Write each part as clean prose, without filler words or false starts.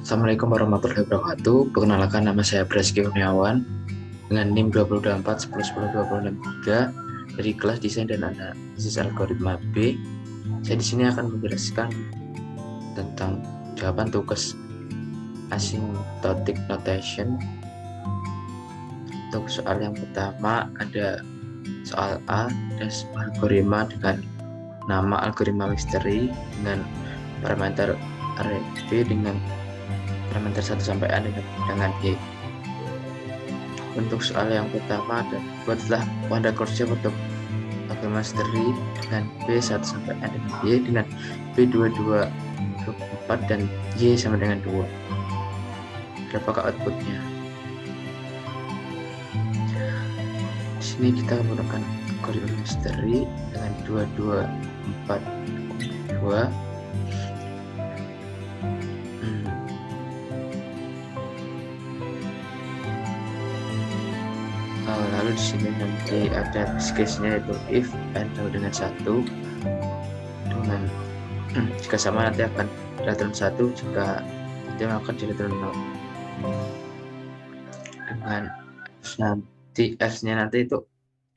Assalamualaikum warahmatullahi wabarakatuh. Perkenalkan, nama saya Braski Kurniawan dengan NIM 224 10 10 20 23 dari kelas Desain dan Analisis Algoritma B. Saya di sini akan menjelaskan tentang jawaban tugas asymptotic notation. Untuk soal yang pertama ada soal A, dan algoritma dengan nama algoritma misteri dengan parameter array B dengan parameter 1 sampai N dengan Y. Untuk soal yang pertama, buatlah wadah kursiv untuk algoritma misteri dengan B1 sampai N dengan Y dengan B2 2 24 dan Y sama dengan 2. Berapakah outputnya? Di sini kita menggunakan algoritma misteri dengan 2 2 4 2. Lalu di sini nanti ada case-nya, yaitu if n sama dengan 1 dengan jika sama nanti akan direturn 1, jika tidak akan direturn 0. Dengan nanti else-nya nanti itu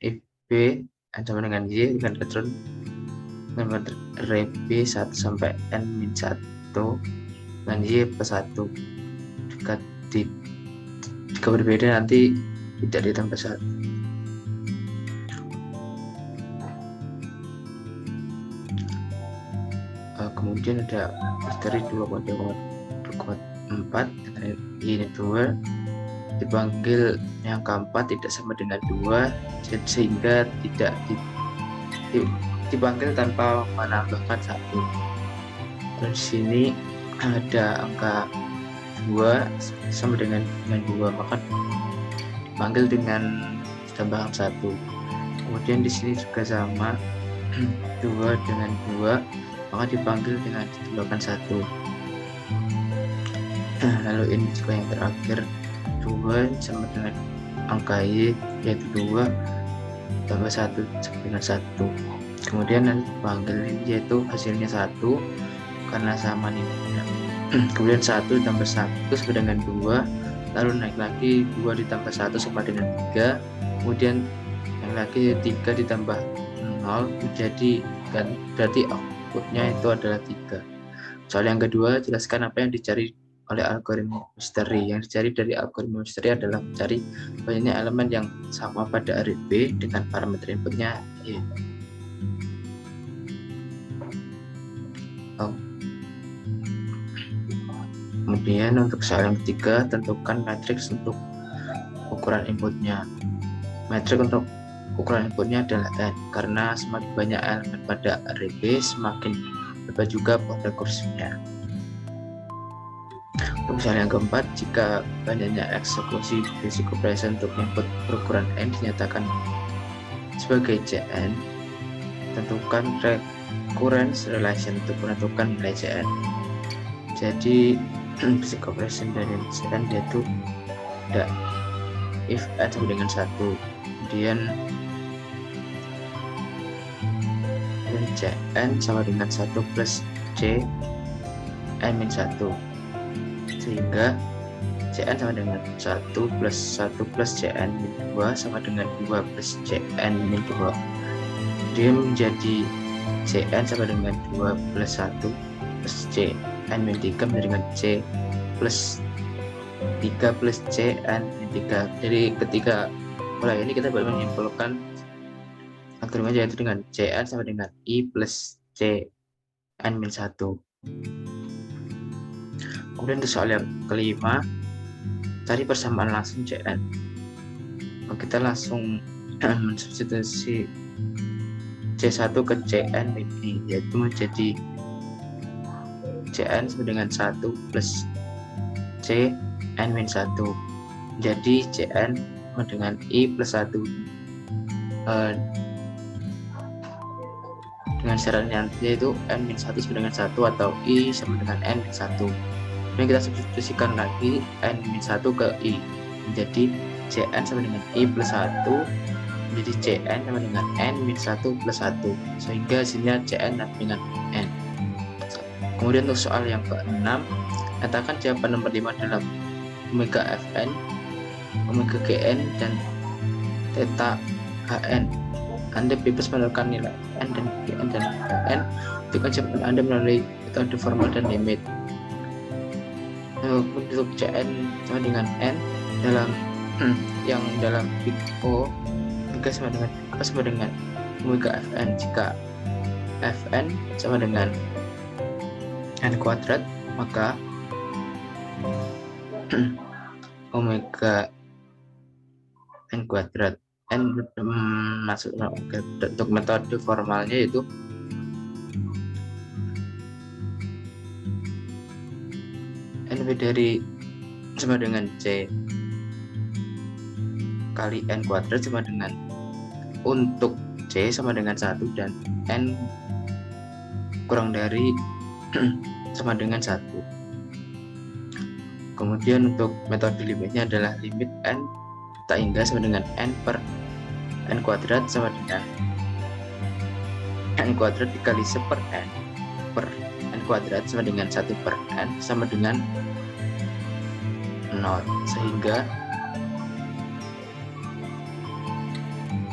if b n sama dengan y dengan return dengan array b 1 sampai n min 1 dan y plus 1. Jika berbeda nanti tidak ditambah 1. Kemudian ada misteri 2,4 ini 2 dipanggil yang keempat tidak sama dengan 2 sehingga tidak dipanggil tanpa menambahkan 1. Dan di sini ada angka 2 sama dengan 2, maka dipanggil dengan tambahan 1. Kemudian di sini juga sama 2 dengan 2, maka dipanggil dengan ditambahkan 1. Lalu ini juga yang terakhir 2 sama dengan angka y, yaitu 2 tambah 1 sama dengan 1. Kemudian nanti dipanggil yaitu hasilnya 1 karena sama nilainya. Kemudian 1 tambah 1 sama dengan 2, lalu naik lagi 2 ditambah 1 sama dengan 3, kemudian naik lagi 3 ditambah 0 menjadi, dan berarti outputnya itu adalah 3. Soal yang kedua, jelaskan apa yang dicari oleh algoritma misteri. Yang dicari dari algoritma misteri adalah mencari banyaknya elemen yang sama pada array B dengan parameter inputnya Y. Kemudian untuk soal yang ketiga, tentukan matriks untuk ukuran inputnya. Metrik untuk ukuran inputnya adalah n, karena semakin banyak elemen pada array B, semakin lebar juga wadah kursifnya. Untuk soal yang keempat, jika banyaknya eksekusi basic operation untuk input berukuran n dinyatakan sebagai Cn, tentukan recurrence relation untuk menentukan nilai Cn. Jadi basic operation dari Cn yaitu ada if n sama dengan 1, kemudian Cn sama dengan 1 plus C n min 1, sehingga Cn sama dengan 1 plus Cn min 2 sama dengan 2 plus Cn min 2. Dia menjadi Cn sama dengan 2 plus 1 plus Cn min 3 dengan C plus 3 plus Cn min 3. Jadi ketika mulai ini kita baru menyimpulkan algoritma yaitu dengan Cn sama dengan I plus Cn min 1. Kemudian untuk soal yang kelima, cari persamaan langsung Cn. Kita langsung mensubstitusi C1 ke Cn min I, yaitu menjadi Cn sama dengan 1 plus Cn min 1. Jadi Cn sama dengan I plus 1 dengan syarat yaitu n min 1 sama dengan 1 atau I sama dengan n min 1. Kemudian kita substitusikan lagi n min 1 ke I, menjadi Cn sama dengan I plus 1 menjadi Cn sama dengan n min 1 plus 1, sehingga hasilnya Cn sama dengan n. Kemudian untuk soal yang ke-6, katakan jawaban nomor 5 dalam omega fn, omega gn, dan theta hn. Anda bebas menentukan nilai n dan gn dan hn untuk jawaban Anda melalui metode formal dan limit. Untuk cn sama dengan n dalam yang dalam big O, omega sama dengan omega fn jika fn sama dengan n kuadrat, maka omega n kuadrat n masuk untuk metode formalnya yaitu n lebih dari sama dengan c kali n kuadrat sama dengan, untuk c sama dengan 1 dan n kurang dari sama dengan 1. Kemudian untuk metode limitnya adalah limit n tak hingga sama dengan n per n kuadrat sama dengan n kuadrat dikali 1 per n kuadrat sama dengan 1 per n sama dengan 0, sehingga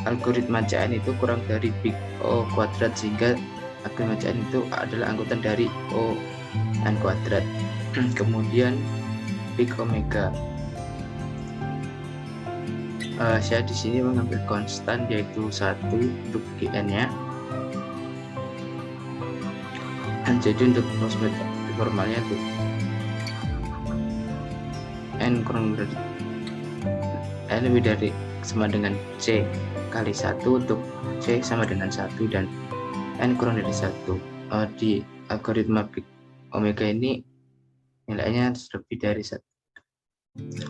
algoritma CN itu kurang dari big O kuadrat, sehingga algoritma CN itu adalah angkutan dari O n kuadrat. Kemudian big omega, saya di sini mengambil konstan yaitu 1 untuk gn nya. Jadi untuk formalnya itu n kurang dari n lebih dari sama dengan c kali 1 untuk c sama dengan 1 dan n kurang dari 1. Di algoritma big omega ini nilainya lebih dari 1.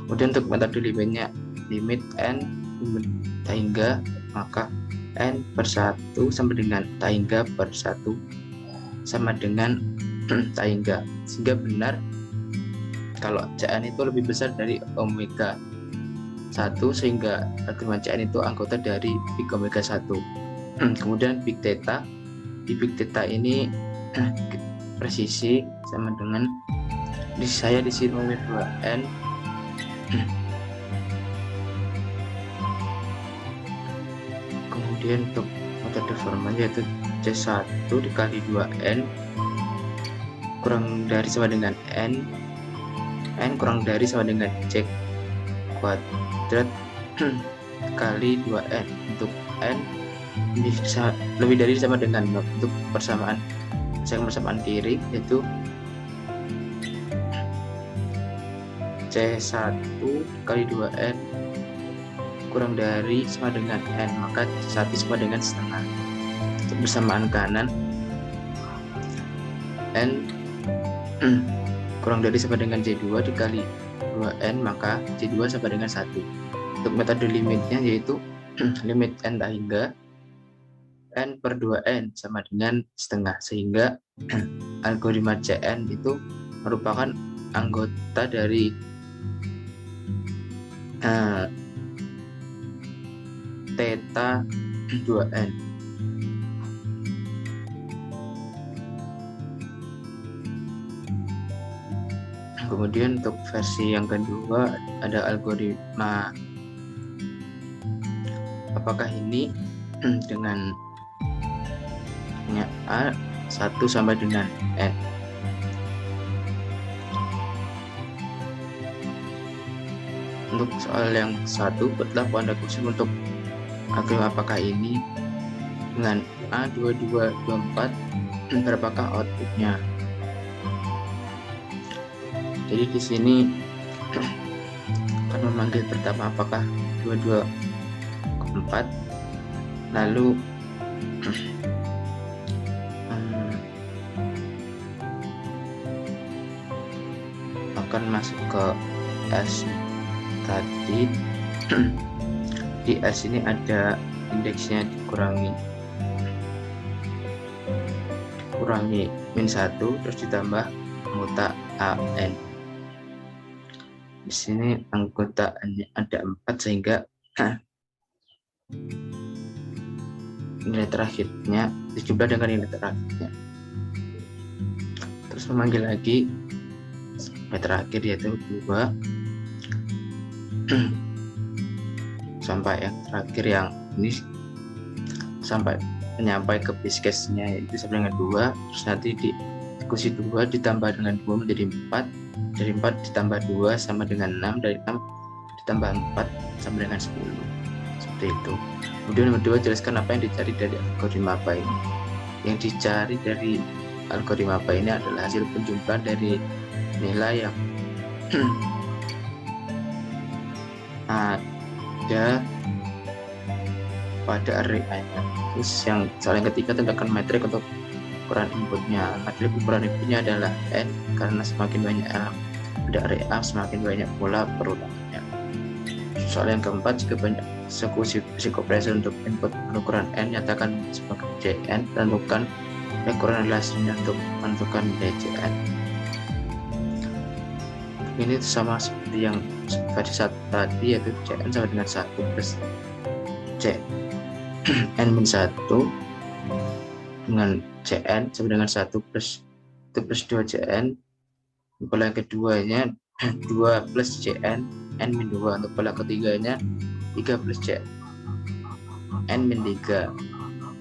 Kemudian untuk metode limitnya, limit n tak hingga, maka n per 1 sama dengan tak hingga per 1 sama dengan tak hingga, sehingga benar kalau CN itu lebih besar dari omega 1, sehingga algoritma CN itu anggota dari big omega 1. Kemudian big theta, di big theta ini presisi sama dengan, saya di sini memilih 2n kemudian untuk metode formalnya yaitu C1 dikali 2n kurang dari sama dengan n kurang dari sama dengan c kuadrat kali 2n, untuk n bisa lebih dari sama dengan 0. Untuk persamaan kiri yaitu C1 kali 2n kurang dari sama dengan n, maka 1 sama dengan setengah. Untuk persamaan kanan, n kurang dari sama dengan C2 dikali 2n, maka C2 sama dengan 1. Untuk metode limitnya yaitu limit n tak hingga n per 2n sama dengan setengah, sehingga algoritma CN itu merupakan anggota dari theta 2n. Kemudian untuk versi yang kedua ada algoritma apakah ini dengan A 1 sampai dengan n. Untuk soal yang 1, buatlah panda khusus untuk algoritma apakah ini dengan A2224 berapakah outputnya. Jadi di sini akan memanggil pertama apakah 224, lalu akan masuk ke S tadi. Di S ini ada indeksnya dikurangi min 1 terus ditambah anggota AN. Di sini anggota N ada 4 sehingga nilai terakhirnya dijumlah dengan nilai terakhirnya. terus memanggil lagi sampai terakhir yaitu 2 sampai yang terakhir yang ini sampai menyampai ke base case-nya yaitu sama dengan 2, terus nanti dikusi 2 ditambah dengan 2 menjadi 4, dari 4 ditambah 2 sama dengan 6, dari 6 ditambah 4 sama dengan 10, seperti itu. Kemudian nomor 2, jelaskan apa yang dicari dari algoritma apa ini. Yang dicari dari algoritma apa ini adalah hasil penjumlahan dari nilai yang ada pada array n. Terus yang saling ketiga tentukan metrik untuk ukuran inputnya. Metrik ukuran inputnya adalah n, karena semakin banyak pada array A semakin banyak pula perulangannya. Soal yang keempat, jika banyak eksekusi operasi untuk input ukuran n, nyatakan sebagai Cn, tentukan ukuran relasinya untuk menentukan nilai Cn. Ini sama seperti yang versi 1 tadi, yaitu Cn sama dengan 1 plus Cn-1 dengan Cn sama dengan 1 plus 2 Cn. Pola yang keduanya 2 plus Cn n-2. Untuk pola ketiganya 3 plus Cn n-3.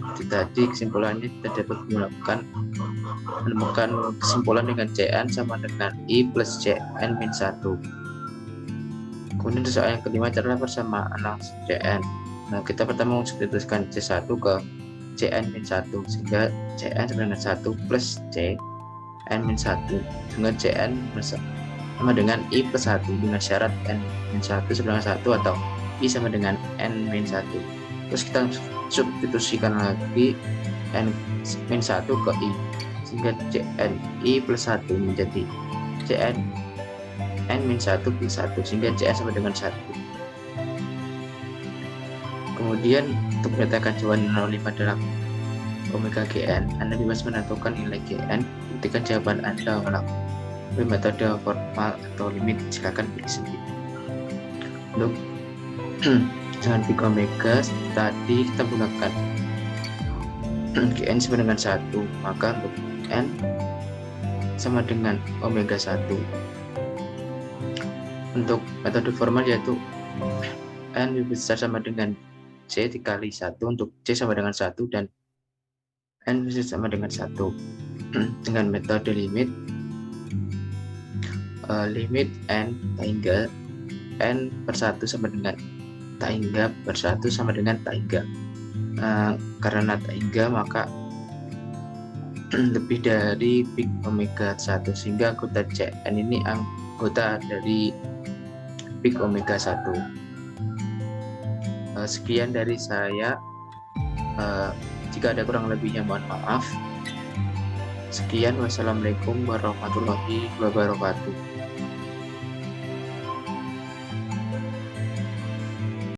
Itu tadi kesimpulannya kita dapat menemukan kesimpulan dengan Cn sama dengan I plus Cn-1. Kemudian soal yang kelima, cara persamaan langsung Cn. Nah, kita pertama substitusikan C1 ke Cn-1 sehingga Cn sama dengan 1 plus Cn-1 dengan Cn sama dengan I plus 1 dengan syarat n-1 sama dengan 1 atau I sama dengan n-1. Terus kita substitusikan lagi n-1 ke I sehingga Cn I plus 1 menjadi Cn n-1 plus 1 sehingga Cn sama dengan 1. Kemudian untuk menyatakan jawaban 05 dalam omega Gn, Anda bebas menentukan nilai Gn ketika jawaban Anda melalui metode formal atau limit, silakan pilih sendiri. Untuk dengan big omega tadi kita menggunakan Gn sama dengan 1, maka untuk n sama dengan omega 1. Untuk metode formal yaitu n lebih besar sama dengan C dikali 1, untuk C sama dengan 1 dan n sama dengan 1. Dengan metode limit n tak hingga n per 1 sama dengan tak hingga per 1 sama dengan tak hingga. Karena tak hingga maka lebih dari big omega 1 sehingga anggota Cn ini anggota dari big omega 1. Sekian dari saya. Jika ada kurang lebihnya mohon maaf. Sekian, wassalamualaikum warahmatullahi wabarakatuh.